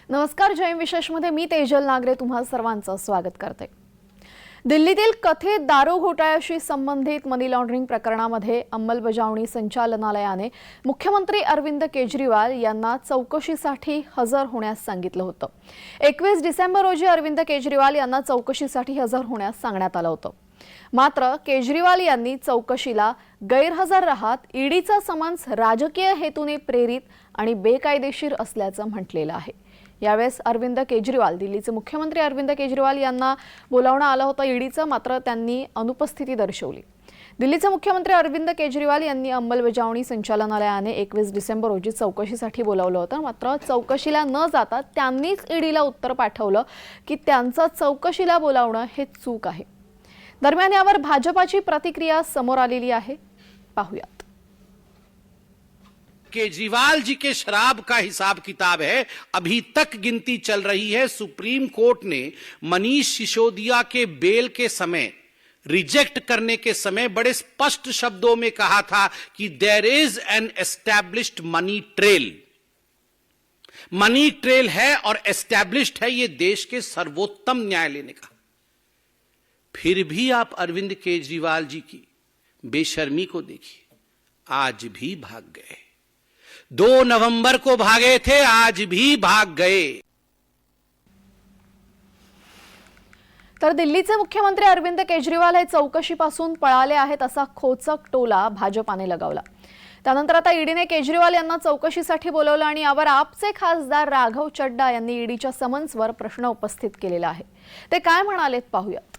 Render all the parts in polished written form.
नमस्कार, जयम विशेषमध्ये मी तेजल नागरे तुम्हा सर्वांचं स्वागत करते। दिल्लीतील कथित दारू घोटाळ्याशी संबंधित मनी लॉन्ड्रिंग प्रकरणामध्ये अंमलबजावणी संचालनालयाने मुख्यमंत्री अरविंद केजरीवाल यांना चौकशीसाठी हजर होण्यास सांगितलं होतं। 21 डिसेंबर रोजी अरविंद केजरीवाल यांना चौकशीसाठी हजर होण्यास सांगण्यात आलं होतं। मात्र केजरीवाल यांनी चौकशीला गैरहजर राहत ईडीचा समन्स राजकीय हेतूने प्रेरित आणि बेकायदेशीर असल्याचं म्हटलेलं आहे। यावेळेस अरविंद केजरीवाल दिल्लीचे मुख्यमंत्री अरविंद केजरीवाल यांना बोलावणं आलं होतं ईडीचं, मात्र त्यांनी अनुपस्थिती दर्शवली। दिल्लीचे मुख्यमंत्री अरविंद केजरीवाल यांनी अंमलबजावणी संचालनालयाने 21 डिसेंबर रोजी चौकशीसाठी बोलावलं होतं, मात्र चौकशीला न जाता त्यांनीच ईडीला उत्तर पाठवलं की त्यांचं चौकशीला बोलावणं हे चूक आहे। दरम्यान यावर भाजपाची प्रतिक्रिया समोर आलेली आहे, पाहूयात। केजरीवाल जी के शराब का हिसाब किताब है, अभी तक गिनती चल रही है। सुप्रीम कोर्ट ने मनीष सिसोदिया के बेल के समय रिजेक्ट करने के समय बड़े स्पष्ट शब्दों में कहा था कि there is an established money trail. Money trail है और एस्टैब्लिश्ड है, ये देश के सर्वोत्तम न्यायालय ने कहा। फिर भी आप अरविंद केजरीवाल जी की बेशर्मी को देखिए, आज भी भाग गए। 2 नवंबर को भागे थे, आज भी भाग गए। तर दिल्लीचे मुख्यमंत्री अरविंद केजरीवाल हे चौकशीपासून पळाले आहेत असा खोचक टोला भाजपाने लगावला। त्यानंतर आता ईडीने केजरीवाल यांना चौकशीसाठी बोलावलं आणि यावर आपचे खासदार राघव चड्डा यांनी ईडीच्या समन्सवर प्रश्न उपस्थित केलेला आहे। ते काय म्हणालेत पाहूयात।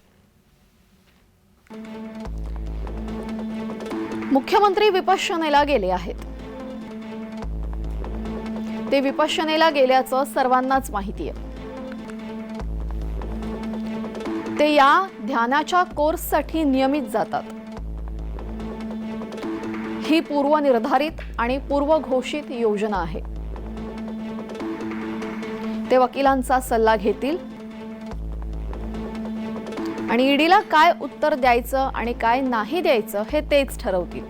मुख्यमंत्री विपश्यनेला गेले आहेत। ते विपश्यनेला गेल्याचं सर्वांनाच माहिती आहे। ते या ध्यानाच्या कोर्ससाठी नियमित जातात। ही पूर्वनिर्धारित आणि पूर्वघोषित योजना आहे। ते वकिलांचा सल्ला घेतील आणि ईडीला काय उत्तर द्यायचं आणि काय नाही द्यायचं हे तेच ठरवतील,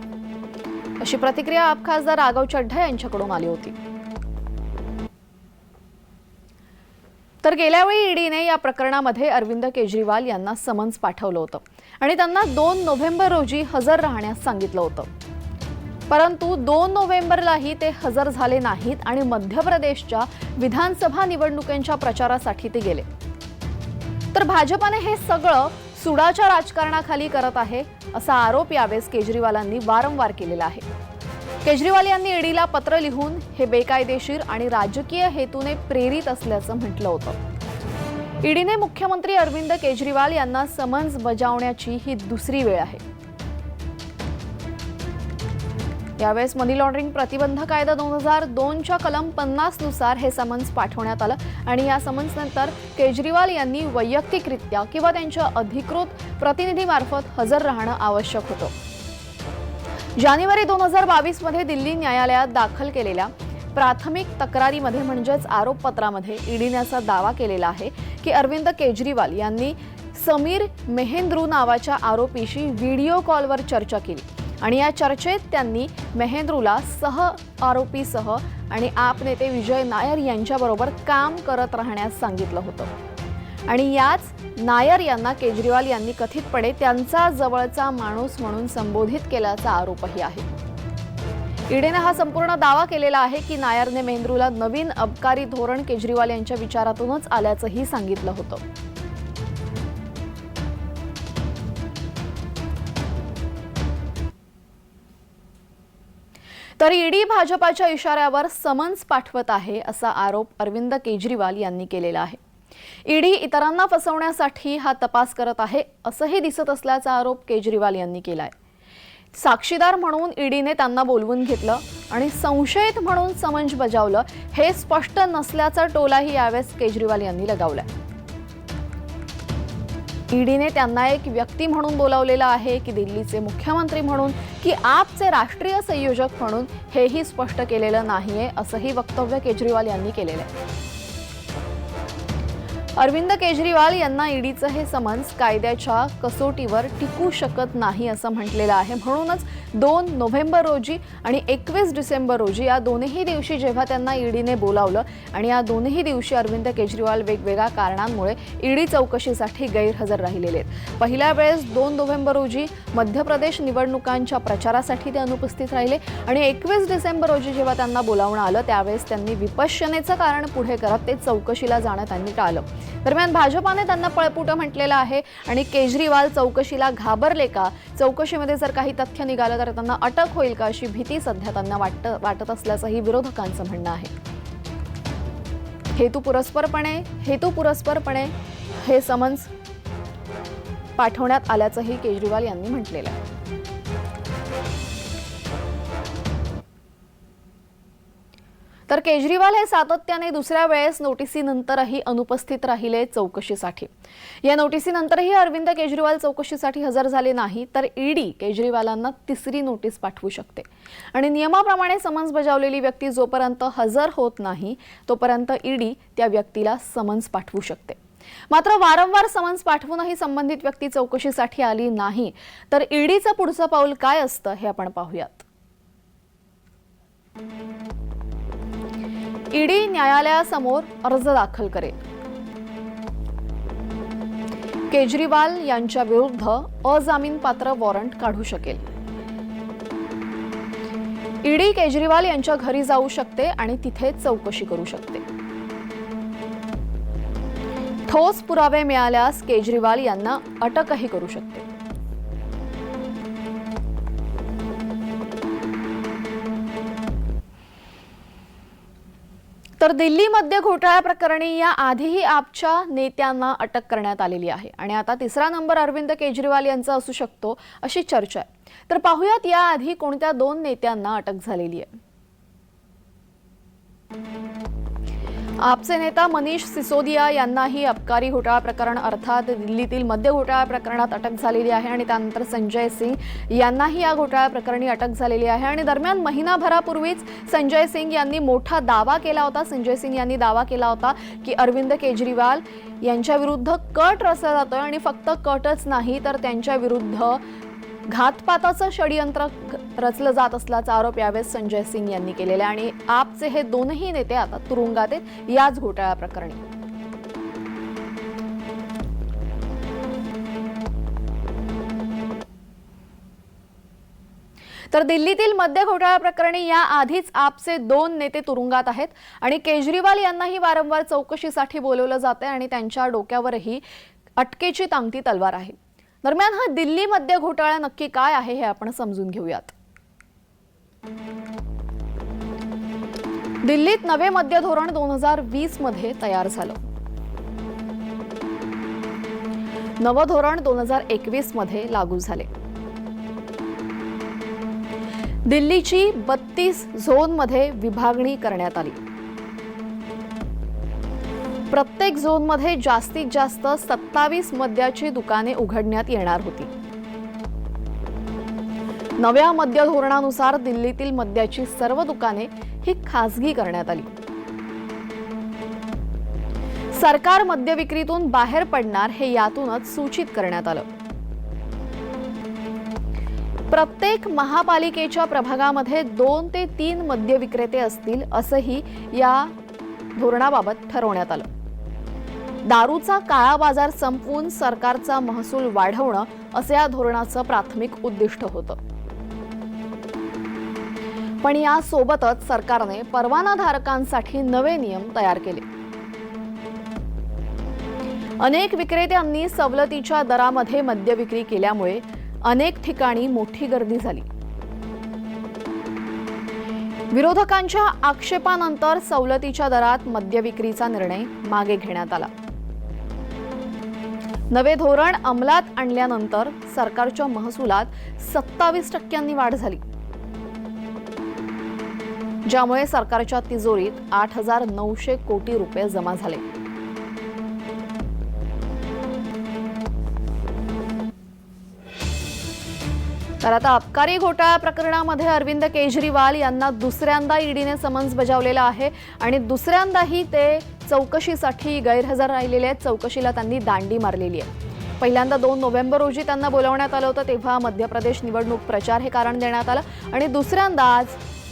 अशी प्रतिक्रिया आप खासदार राघव चड्ढा यांच्याकडून आली होती। तर गेल्या वेळी ईडीने या प्रकरणामध्ये अरविंद केजरीवाल यांना समन्स पाठवलं होतं आणि त्यांना 2 नोव्हेंबर रोजी हजर राहण्यास सांगितलं होतं, परंतु 2 नोव्हेंबरलाही ते हजर झाले नाहीत आणि मध्य प्रदेशच्या विधानसभा निवडणुकांच्या प्रचारासाठी ते गेले। तर भाजपाने हे सगळं सुडाच्या राजकारणाखाली करत आहे असा आरोप यावेळेस केजरीवालांनी वारंवार केलेला आहे। केजरीवाल यांनी ईडीला पत्र लिहून हे बेकायदेशीर आणि राजकीय हेतूने प्रेरित असल्याचं म्हटलं होतं। ईडीने मुख्यमंत्री अरविंद केजरीवाल यांना समन्स बजावण्याची ही दुसरी वेळ आहे। यावेळेस मनी लॉन्ड्रिंग प्रतिबंध कायदा 2002च्या कलम 50 नुसार हे समन्स पाठवण्यात आलं आणि या समन्सनंतर केजरीवाल यांनी वैयक्तिकरित्या किंवा त्यांच्या अधिकृत प्रतिनिधीमार्फत हजर राहणं आवश्यक होतं। जानेवारी 2022 मध्ये दिल्ली न्यायालयात दाखल केलेल्या प्राथमिक तक्रारीमध्ये म्हणजेच आरोपपत्रामध्ये ईडीने असा दावा केलेला आहे की अरविंद केजरीवाल यांनी समीर मेहेंद्रू नावाच्या आरोपीशी व्हिडिओ कॉलवर चर्चा केली आणि या चर्चेत त्यांनी मेहेंद्रूला सह आरोपीसह आणि आप नेते विजय नायर यांच्याबरोबर काम करत राहण्यास सांगितलं होतं आणि याच नायर यांना केजरीवाल यांनी कथितपणे त्यांचा जवळचा माणूस म्हणून संबोधित केल्याचा आरोपही आहे। ईडीने हा संपूर्ण दावा केलेला आहे की नायरने मेहेंद्रूला नवीन अबकारी धोरण केजरीवाल यांच्या विचारातूनच आल्याचंही सांगितलं होतं। तर ईडी भाजपाच्या इशाऱ्यावर समन्स पाठवत आहे असा आरोप अरविंद केजरीवाल यांनी केलेला आहे। ईडी इतरांना फसवण्यासाठी हा तपास करत आहे असंही दिसत असल्याचा आरोप केजरीवाल यांनी केलाय। साक्षीदार म्हणून ईडीने त्यांना बोलवून घेतलं आणि संशयित म्हणून समन्स बजावलं हे स्पष्ट नसल्याचा टोलाही यावेळेस केजरीवाल यांनी लगावलाय। ईडीने त्यांना एक व्यक्ती म्हणून बोलावलेलं आहे की दिल्लीचे मुख्यमंत्री म्हणून की आपचे राष्ट्रीय संयोजक म्हणून हेही स्पष्ट केलेलं नाहीये असंही वक्तव्य केजरीवाल यांनी केलेलं आहे। अरविंद केजरीवाल यांना ईडीचं हे समन्स कायद्याच्या कसोटीवर टिकू शकत नाही असं म्हटलेलं आहे। म्हणूनच 2 नोव्हेंबर रोजी आणि 21 डिसेंबर रोजी या दोन्ही दिवशी जेव्हा त्यांना ईडीने बोलावलं आणि या दोन्ही दिवशी अरविंद केजरीवाल वेगवेगळ्या कारणांमुळे ईडी चौकशीसाठी गैरहजर राहिलेले आहेत. पहिल्या वेळेस 2 नोव्हेंबर रोजी मध्य प्रदेश निवडणुकांच्या प्रचारासाठी ते अनुपस्थित राहिले आणि 21 डिसेंबर रोजी जेव्हा त्यांना बोलावणं आलं त्यावेळेस त्यांनी विपश्यनेचं कारण पुढे करत ते चौकशीला जाणं त्यांनी टाळलं. दरम्यान भाजपाने त्यांना पळपुटं म्हटलेलं आहे आणि केजरीवाल चौकशीला घाबरले का, चौकशीमध्ये जर काही तथ्य निघालं तर त्यांना अटक होईल का अशी भीती सध्या त्यांना वाटत असल्याचंही विरोधकांचं म्हणणं आहे. हेतुपुरस्परपणे हे समन्स पाठवण्यात आल्याचंही केजरीवाल यांनी म्हटलेलं आहे. तर केजरीवाल हे सातत्याने दुसऱ्या वेळेस नोटिसीनंतरही अनुपस्थित राहिले चौकशीसाठी. या नोटिसीनंतरही अरविंद केजरीवाल चौकशीसाठी हजर झाले नाही तर ईडी केजरीवालांना तिसरी नोटीस पाठवू शकते आणि नियमाप्रमाणे समन्स बजावलेली व्यक्ती जोपर्यंत हजर होत नाही तोपर्यंत ईडी त्या व्यक्तीला समन्स पाठवू शकते. मात्र वारंवार समन्स पाठवूनही संबंधित व्यक्ती चौकशीसाठी आली नाही तर ईडीचं पुढचं पाऊल काय असतं हे आपण पाहूयात. ईडी न्यायालयासमोर अर्ज दाखल करेल. केजरीवाल यांच्या विरुद्ध अजामीनपात्र वॉरंट काढू शकेल. ईडी केजरीवाल यांच्या घरी जाऊ शकते आणि तिथे चौकशी करू शकते. ठोस पुरावे मिळाल्यास केजरीवाल यांना अटकही करू शकते. तर दिल्ली मद्य घोटाळा प्रकरणी या आधीही आपच्या नेत्यांना अटक करण्यात आलेली आहे आणि आता तिसरा नंबर अरविंद केजरीवाल यांचा असू शकतो अशी चर्चा आहे. तर पाहूयात या आधी कोणत्या 2 नेत्यांना अटक झालेली आहे. आपचे नेता मनीष सिसोदिया यांनाही अबकारी घोटाळा प्रकरण अर्थात दिल्लीतील मद्य घोटाळा प्रकरणात अटक झालेली आहे आणि त्यानंतर संजय सिंग यांनाही या घोटाळा प्रकरणी अटक झालेली आहे. आणि दरम्यान महिनाभरापूर्वीच संजय सिंग यांनी मोठा दावा केला होता. संजय सिंग यांनी दावा केला होता की अरविंद केजरीवाल यांच्या विरुद्ध कट रचला जातोय आणि फक्त कटच नाही तर त्यांच्या विरुद्ध घातपाताचं षडयंत्र रचलं जात असल्याचा आरोप यावेळेस संजय सिंग यांनी केलेला आहे. आणि आपचे हे दोनही नेते आता तुरुंगात आहेत याच घोटाळा प्रकरणी. तर दिल्लीतील मद्य घोटाळा प्रकरणी या आधीच आपचे 2 नेते तुरुंगात आहेत आणि केजरीवाल यांनाही वारंवार चौकशीसाठी बोलवलं जाते आणि त्यांच्या डोक्यावरही अटकेची टांगती तलवार आहे. दरम्यान हा दिल्ली मद्य घोटाळा नक्की काय आहे हे आपण समजून घेऊयात. दिल्लीत नवे मद्य धोरण 2020 मध्ये तयार झालं. नवं धोरण 2021 मध्ये लागू झाले. दिल्लीची 32 झोनमध्ये विभागणी करण्यात आली. प्रत्येक झोनमध्ये जास्तीत जास्त 27 मद्याची दुकाने उघडण्यात येणार होती. नव्या मद्य धोरणानुसार दिल्लीतील मद्याची सर्व दुकाने ही खासगी करण्यात आली. सरकार मद्य विक्रीतून बाहेर पडणार हे यातूनच सूचित करण्यात आलं. प्रत्येक महापालिकेच्या प्रभागामध्ये 2 ते 3 मद्य विक्रेते असतील असंही या धोरणाबाबत ठरवण्यात आलं. दारूचा काळा बाजार संपवून सरकारचा महसूल वाढवणं असं या धोरणाचं प्राथमिक उद्दिष्ट होतं. पण यासोबतच सरकारने परवानाधारकांसाठी नवे नियम तयार केले. अनेक विक्रेत्यांनी सवलतीच्या दरामध्ये मद्य विक्री केल्यामुळे अनेक ठिकाणी मोठी गर्दी झाली. विरोधकांच्या आक्षेपानंतर सवलतीच्या दरात मद्य विक्रीचा निर्णय मागे घेण्यात आला. नवे धोरण अंमलात आणल्यानंतर सरकारच्या महसुलात 27% वाढ झाली, ज्यामुळे सरकारच्या तिजोरीत 8,900 कोटी रुपये जमा झाले. तर आता अबकारी घोटाळा प्रकरणामध्ये अरविंद केजरीवाल यांना दुसऱ्यांदा ईडीने समन्स बजावलेला आहे आणि दुसऱ्यांदाही ते चौकशीसाठी गैरहजर राहिलेले आहेत. चौकशीला त्यांनी दांडी मारलेली आहे. पहिल्यांदा 2 नोव्हेंबर रोजी त्यांना बोलावण्यात आलं होतं, तेव्हा मध्य प्रदेश निवडणूक प्रचार हे कारण देण्यात आलं आणि दुसऱ्यांदा आज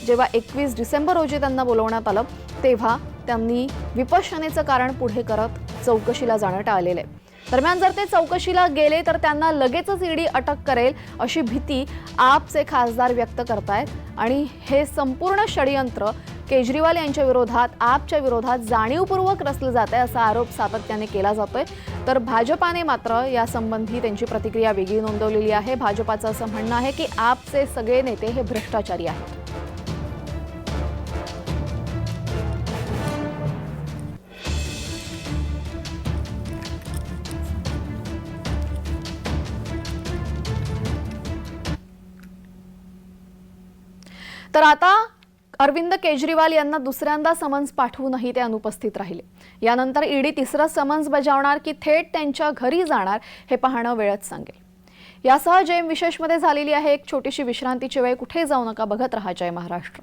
जेव्हा 21 डिसेंबर रोजी त्यांना बोलावण्यात आलं तेव्हा त्यांनी विपश्यनेचं कारण पुढे करत चौकशीला जाणं टाळलेलं आहे. दरम्यान जर ते चौकशीला गेले तर त्यांना लगेचच ईडी अटक करेल अशी भीती आपचे खासदार व्यक्त करतायत आणि हे संपूर्ण षडयंत्र केजरीवाल यांच्या विरोधात आपच्या विरोधात जाणीवपूर्वक रचलं जात आहे असा आरोप सातत्याने केला जातोय. तर भाजपाने मात्र यासंबंधी त्यांची प्रतिक्रिया वेगळी नोंदवलेली आहे. भाजपाचं असं म्हणणं आहे की आपचे सगळे नेते हे भ्रष्टाचारी आहेत. तर आता अरविंद केजरीवाल यांना दुसऱ्यांदा समन्स पाठवूनही ते अनुपस्थित राहिले. यानंतर ईडी तिसरं समन्स बजावणार की थेट त्यांच्या घरी जाणार हे पाहणं वेळच सांगेल. यासह जय विशेषमध्ये झालेली आहे एक छोटीशी विश्रांतीची वेळ. कुठे जाऊ नका, बघत रहा जय महाराष्ट्र.